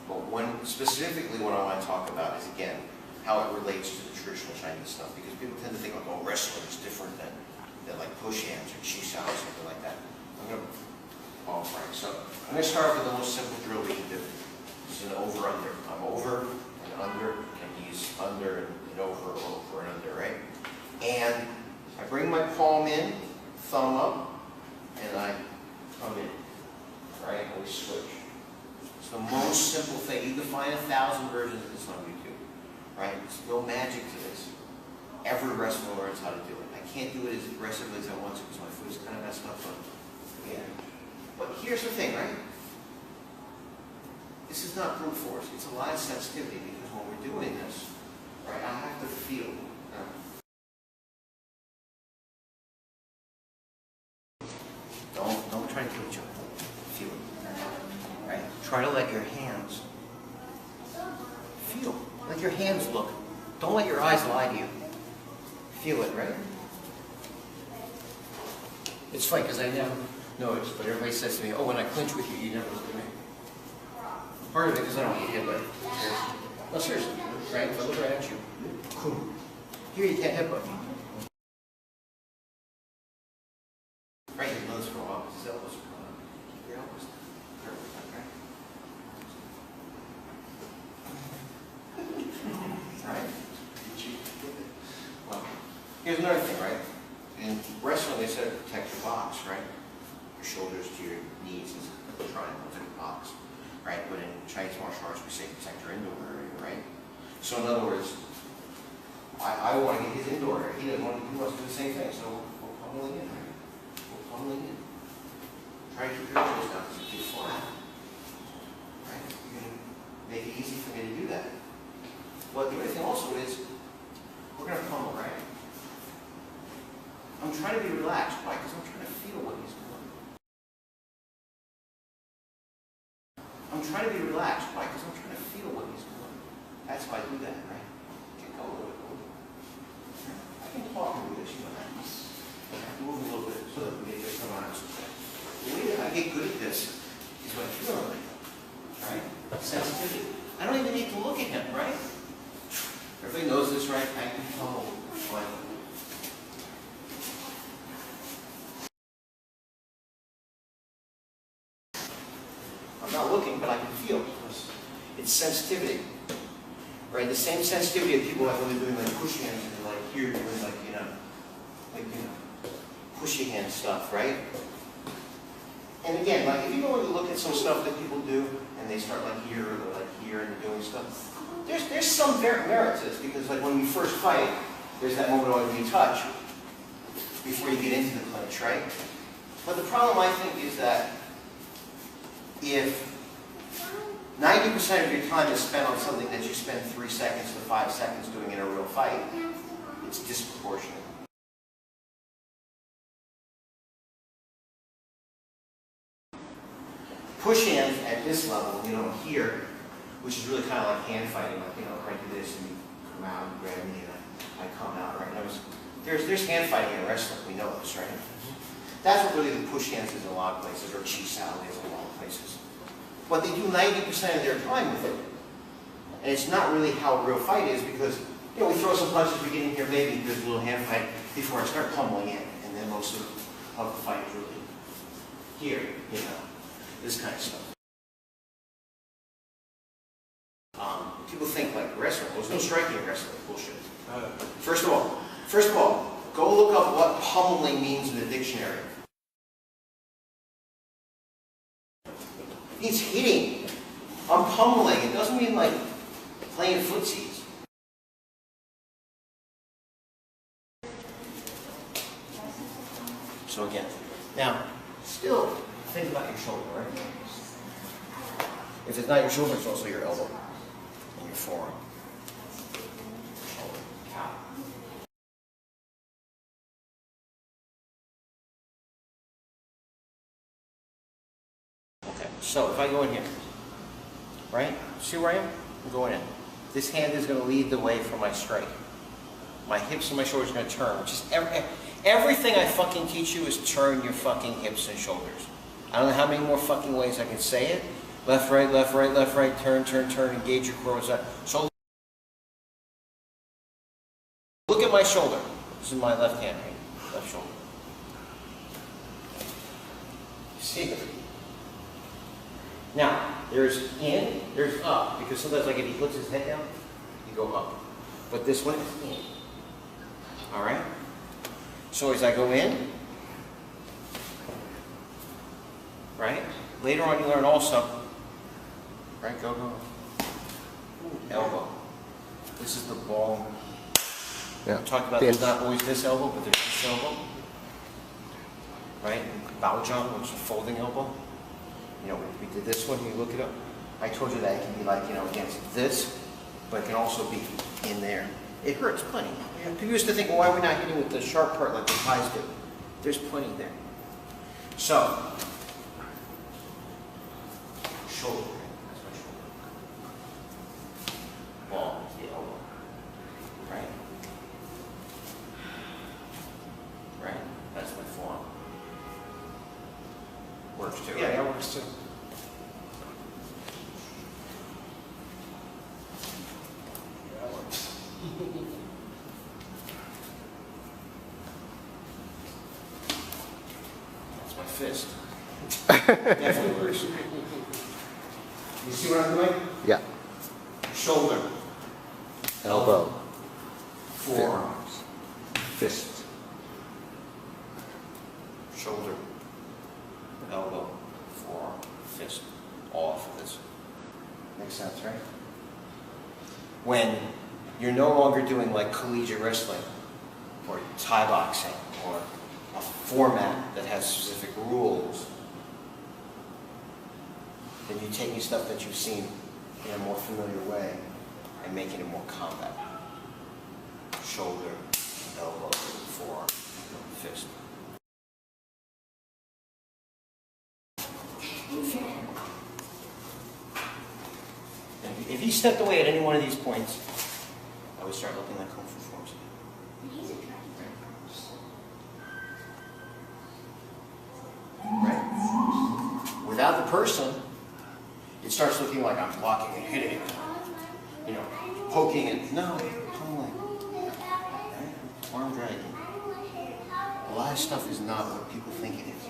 But specifically what I want to talk about is, again, how it relates to the traditional Chinese stuff, because people tend to think like, oh, wrestling is different than like push hands or chi sao or something like that. All right, so I'm going to start with the most simple drill we can do. This is an over-under. I'm over and under, and he's under and over and under, right? And I bring my palm in, thumb up, and I come in, right? And we switch. It's the most simple thing. You can find 1,000 versions of this on YouTube, right? There's no magic to this. Every wrestler learns how to do it. I can't do it as aggressively as I want to because my foot's kind of messed up. Yeah. But here's the thing, right? This is not brute force. It's a lot of sensitivity because when we're doing this, right, I have to feel. Don't try to kill each other. Feel it. Right? Try to let your hands feel. Let your hands look. Don't let your eyes lie to you. Feel it, right? It's funny because I never notice, but everybody says to me, oh, when I clinch with you, you never look at me. Part of it is I don't get hit by it. No, seriously, right? If I look right at you, here you can't hit by me. Right, you know this for a while because his elbows are going up. Keep your elbows down, right? Right? Well, here's another thing, right? In wrestling, they said protect your box, right? Your shoulders to your knees is a triangle, it's like a box, right? But in Chinese martial arts, we say protect your indoor area, right? So in other words, I want to get his indoor area. He doesn't want to do the same thing, so we're pummeling in, right? We're pummeling in. Try to keep your elbows down so you get flat, right? You're going to make it easy for me to do that. But the other thing also is, we're going to pummel, right? I'm trying to be relaxed. Why? Because I'm trying to feel what he's doing. I'm trying to be relaxed. Why? Because I'm trying to feel what he's doing. That's why I do that, right? Okay, go a little bit. I can talk and do this, you know that. Move a little bit so that we get this come on. The way that I get good at this is by feeling it, right? Sensitivity. I don't even need to look at him, right? Everybody knows this, right? I can tell like I'm not looking, but I can feel it. It's sensitivity, right? The same sensitivity that people have when they're doing like push hands and like here doing like pushy hand stuff, right? And again, like if you go and look at some stuff that people do and they start like here or like here and they're doing stuff, there's some merit to this because like when we first fight, there's that moment when you touch before you get into the clinch, right? But the problem I think is that if 90% of your time is spent on something that you spend 3 seconds to 5 seconds doing in a real fight, it's disproportionate. Push hands at this level, here, which is really kind of like hand fighting, like, if I do this and you come out and grab me and I come out, right? There's hand fighting in wrestling, we know this, right? That's what really the push hands is in a lot of places, or chi sao is in a lot of places. But they do 90% of their time with it. And it's not really how a real fight is because, we throw some punches, we get in here, maybe there's a little hand fight before I start pummeling in, and then most of the fight is really here, this kind of stuff. People think like wrestling, there's no striking in wrestling, bullshit. First of all, go look up what pummeling means in the dictionary. It means hitting. I'm pummeling. It doesn't mean like playing footsies. So again, now, still think about your shoulder, right? If it's not your shoulder, it's also your elbow and your forearm. Shoulder, cow. Okay, so if I go in here, right? See where I am? I'm going in. This hand is going to lead the way for my strike. My hips and my shoulders are going to turn. Just everything I fucking teach you is turn your fucking hips and shoulders. I don't know how many more fucking ways I can say it, Left, right, left, right, left, right, turn, turn, turn, engage your core. So look at my shoulder. This is my left hand, right? Left shoulder. See it? Now, there's in, there's up, because sometimes like if he puts his head down, you go up. But this one is in. Alright? So as I go in, right? Later on you learn also, right? Go, go. Elbow. This is the ball. Yeah. We talked about there's not always this elbow, but there's this elbow. Right? Bao Zhang, which is a folding elbow. You know, we did this one, you look it up. I told you that it can be like, you know, against this, but it can also be in there. It hurts plenty. Yeah. People used to think, well, why are we not hitting with the sharp part like the Thais do? There's plenty there. So, shoulder. That's my shoulder. Ball is the elbow. Right? Right? That's my forearm. Works too. Yeah, that works too. That works. That's my fist. Definitely works. You see what I'm doing? Yeah. Shoulder. Elbow. Forearms. Fist. Shoulder. Elbow. Forearm. Fist. All off of this. Makes sense, right? When you're no longer doing like collegiate wrestling or Thai boxing or a format that has specific rules, then you're taking stuff that you've seen in a more familiar way and making it more combat. Shoulder, elbow, forearm, fist. And if he stepped away at any one of these points, I would start looking like Kung Fu forms again. Right? Without the person, it starts looking like I'm blocking and hitting it. You know, poking it. No, pummeling. Right? Arm dragging. A lot of stuff is not what people think it is.